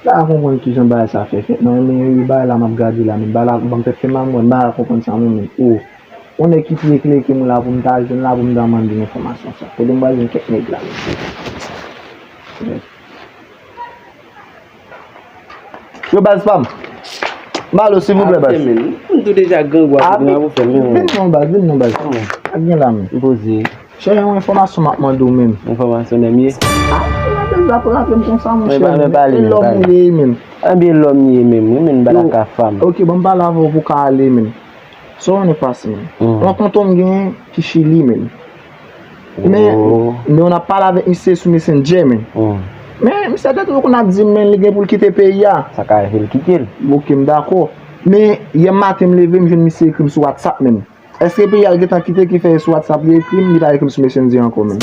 Ba kompon ki jan ba sa fe fet nan men ba la map gadi la men ba la ban pe fe mamon ba kompon sa men ou on est qui clé qui me la pour me dire la pour me demander une information ça pour me baser quelque nèg là yo base femme malo s'il vous plaît base on tout déjà gang ou vous faire vin non base ak bien là men poser chercher une information m'a demandé ou même information de mieux la pour appeler comme ça mon cher l'homme même bien l'homme même balaka femme OK bon ba la pour ka aller même so on est passé on compte gain qui Chili même mais on a parlé avec monsieur sur Messenger mais monsieur peut-être qu'on a dit men li gen pour quitter pays ya ça ka fait quitter OK d'accord mais hier matin me lever me jeune monsieur écrit sur WhatsApp même est-ce que pays a gen quitter qui fait sur WhatsApp il écrit il a écrit sur Messenger encore même